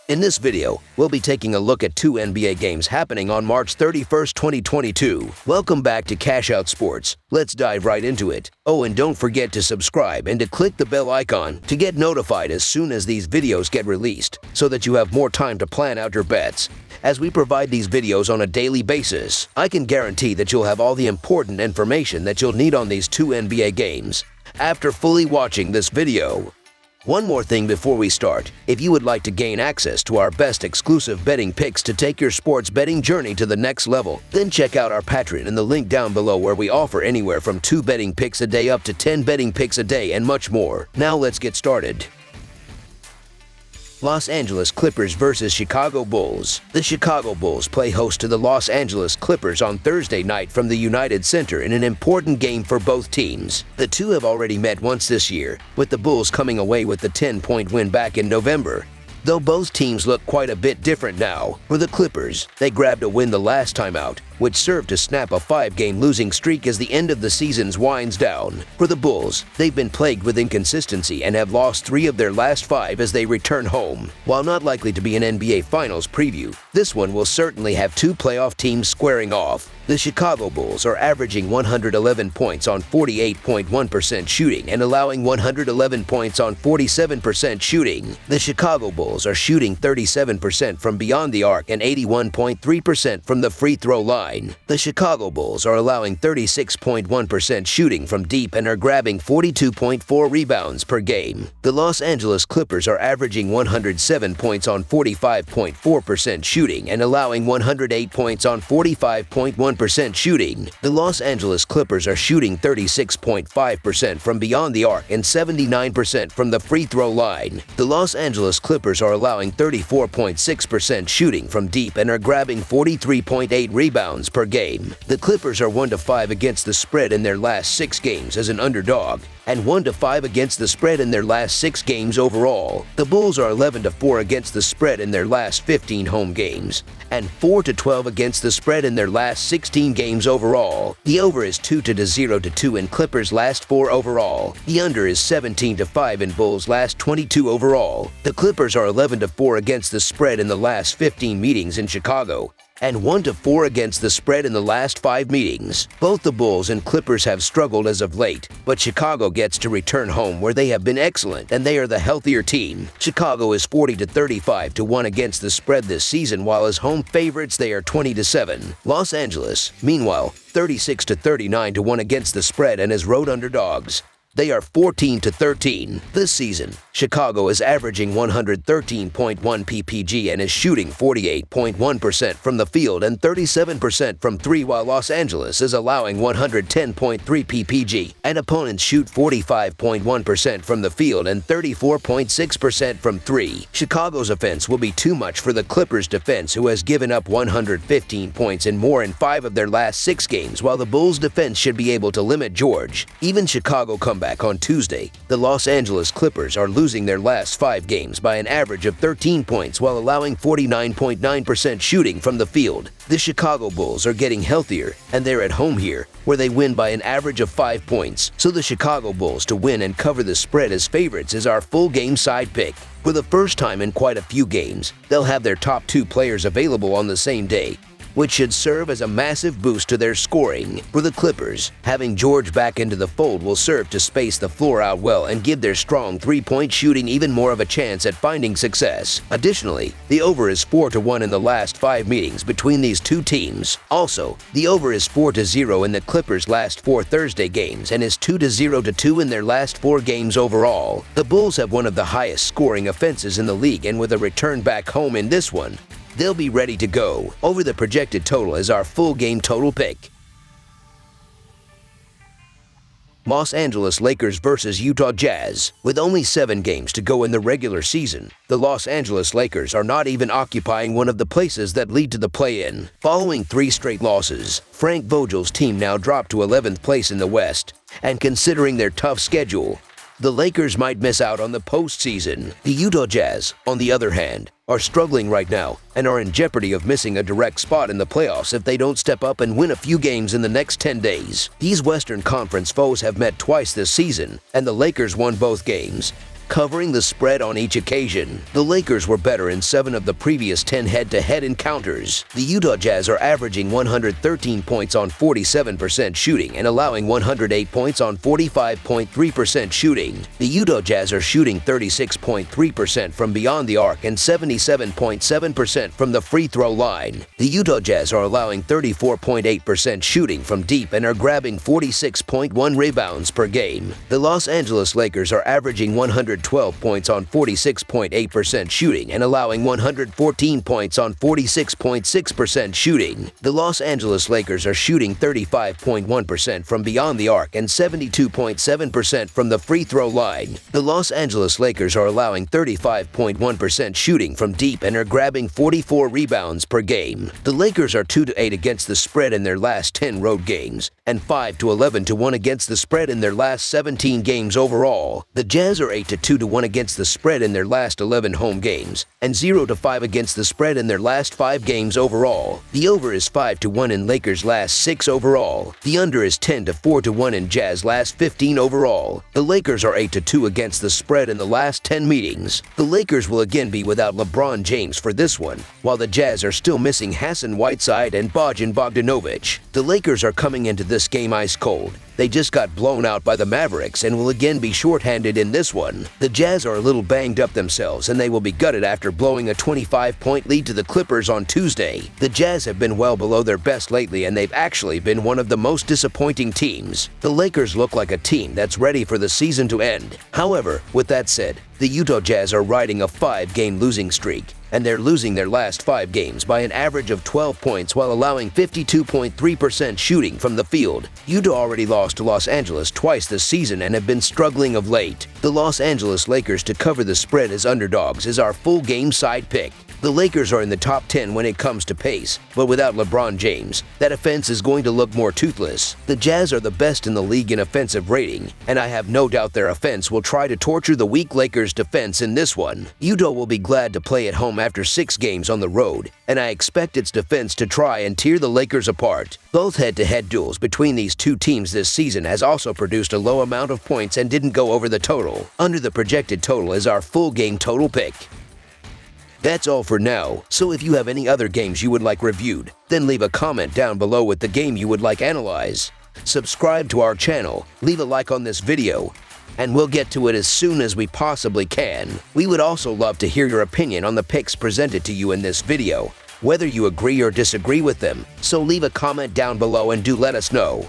In this video, we'll be taking a look at two NBA games happening on March 31st, 2022. Welcome back to Cash Out Sports. Let's dive right into it. Oh, and don't forget to subscribe and to click the bell icon to get notified as soon as these videos get released, so that you have more time to plan out your bets. As we provide these videos on a daily basis, I can guarantee that you'll have all the important information that you'll need on these two NBA games after fully watching this video. One more thing before we start. If you would like to gain access to our best exclusive betting picks to take your sports betting journey to the next level, then check out our Patreon in the link down below, where we offer anywhere from 2 betting picks a day up to 10 betting picks a day and much more. Now let's get started. Los Angeles Clippers versus Chicago Bulls. The Chicago Bulls play host to the Los Angeles Clippers on Thursday night from the United Center in an important game for both teams. The two have already met once this year, with the Bulls coming away with the 10-point win back in November. Though both teams look quite a bit different now. For the Clippers, they grabbed a win the last time out, which served to snap a 5-game losing streak as the end of the season winds down. For the Bulls, they've been plagued with inconsistency and have lost 3 of their last 5 as they return home. While not likely to be an NBA Finals preview, this one will certainly have 2 playoff teams squaring off. The Chicago Bulls are averaging 111 points on 48.1% shooting and allowing 111 points on 47% shooting. The Chicago Bulls are shooting 37% from beyond the arc and 81.3% from the free throw line. The Chicago Bulls are allowing 36.1% shooting from deep and are grabbing 42.4 rebounds per game. The Los Angeles Clippers are averaging 107 points on 45.4% shooting and allowing 108 points on 45.1% shooting. The Los Angeles Clippers are shooting 36.5% from beyond the arc and 79% from the free throw line. The Los Angeles Clippers are allowing 34.6% shooting from deep and are grabbing 43.8 rebounds per game. The Clippers are 1-5 against the spread in their last 6 games as an underdog, and 1-5 against the spread in their last 6 games overall. The Bulls are 11-4 against the spread in their last 15 home games, and 4-12 against the spread in their last 16 games overall. The over is 0-2 in Clippers' last 4 overall. The under is 17-5 in Bulls' last 22 overall. The Clippers are 11-4 against the spread in the last 15 meetings in Chicago, and 1-4 against the spread in the last 5 meetings. Both the Bulls and Clippers have struggled as of late, but Chicago gets to return home where they have been excellent, and they are the healthier team. Chicago is 40-35-1 against the spread this season, while as home favorites they are 20-7. Los Angeles, meanwhile, 36-39-1 against the spread and as road underdogs. They are 14-13. This season, Chicago is averaging 113.1 ppg and is shooting 48.1% from the field and 37% from 3, while Los Angeles is allowing 110.3 ppg, and opponents shoot 45.1% from the field and 34.6% from 3. Chicago's offense will be too much for the Clippers' defense, who has given up 115 points and more in 5 of their last 6 games, while the Bulls' defense should be able to limit George. Even Chicago comeback on Tuesday, the Los Angeles Clippers are losing their last 5 games by an average of 13 points while allowing 49.9% shooting from the field. The Chicago Bulls are getting healthier, and they're at home here, where they win by an average of 5 points. So the Chicago Bulls to win and cover the spread as favorites is our full game side pick. For the first time in quite a few games, they'll have their top 2 players available on the same day, which should serve as a massive boost to their scoring. For the Clippers, having George back into the fold will serve to space the floor out well and give their strong 3-point shooting even more of a chance at finding success. Additionally, the over is 4-1 in the last 5 meetings between these two teams. Also, the over is 4-0 in the Clippers' last 4 Thursday games and is 2-0-2 in their last 4 games overall. The Bulls have one of the highest scoring offenses in the league, and with a return back home in this one, they'll be ready to go. Over the projected total is our full game total pick. Los Angeles Lakers versus Utah Jazz. With only 7 games to go in the regular season, the Los Angeles Lakers are not even occupying one of the places that lead to the play-in. Following 3 straight losses, Frank Vogel's team now dropped to 11th place in the West, and considering their tough schedule, the Lakers might miss out on the postseason. The Utah Jazz, on the other hand, are struggling right now and are in jeopardy of missing a direct spot in the playoffs if they don't step up and win a few games in the next 10 days. These Western Conference foes have met twice this season, and the Lakers won both games. covering the spread on each occasion. The Lakers were better in 7 of the previous 10 head-to-head encounters. The Utah Jazz are averaging 113 points on 47% shooting and allowing 108 points on 45.3% shooting. The Utah Jazz are shooting 36.3% from beyond the arc and 77.7% from the free throw line. The Utah Jazz are allowing 34.8% shooting from deep and are grabbing 46.1 rebounds per game. The Los Angeles Lakers are averaging 112 points on 46.8% shooting and allowing 114 points on 46.6% shooting. The Los Angeles Lakers are shooting 35.1% from beyond the arc and 72.7% from the free throw line. The Los Angeles Lakers are allowing 35.1% shooting from deep and are grabbing 44 rebounds per game. The Lakers are 2-8 against the spread in their last 10 road games and 5-11-1 against the spread in their last 17 games overall. The Jazz are 8-2-1 against the spread in their last 11 home games and 0-5 against the spread in their last 5 games overall. The over is 5-1 in Lakers' last 6 overall. The under is 10-4-1 in Jazz last 15 overall. The Lakers are 8-2 against the spread in the last 10 meetings. The Lakers will again be without LeBron James for this one, while the Jazz are still missing Hassan Whiteside and Bojan Bogdanovic. The Lakers are coming into this game ice cold. They just got blown out by the Mavericks and will again be shorthanded in this one. The Jazz are a little banged up themselves and they will be gutted after blowing a 25-point lead to the Clippers on Tuesday. The Jazz have been well below their best lately and they've actually been one of the most disappointing teams. The Lakers look like a team that's ready for the season to end. However, with that said, the Utah Jazz are riding a 5-game losing streak, and they're losing their last 5 games by an average of 12 points while allowing 52.3% shooting from the field. Utah already lost to Los Angeles twice this season and have been struggling of late. The Los Angeles Lakers to cover the spread as underdogs is our full game side pick. The Lakers are in the top 10 when it comes to pace, but without LeBron James, that offense is going to look more toothless. The Jazz are the best in the league in offensive rating, and I have no doubt their offense will try to torture the weak Lakers defense in this one. Utah will be glad to play at home after 6 games on the road, and I expect its defense to try and tear the Lakers apart. Both head-to-head duels between these two teams this season has also produced a low amount of points and didn't go over the total. Under the projected total is our full game total pick. That's all for now, so if you have any other games you would like reviewed, then leave a comment down below with the game you would like analyzed. Subscribe to our channel, leave a like on this video, and we'll get to it as soon as we possibly can. We would also love to hear your opinion on the picks presented to you in this video, whether you agree or disagree with them, so leave a comment down below and do let us know.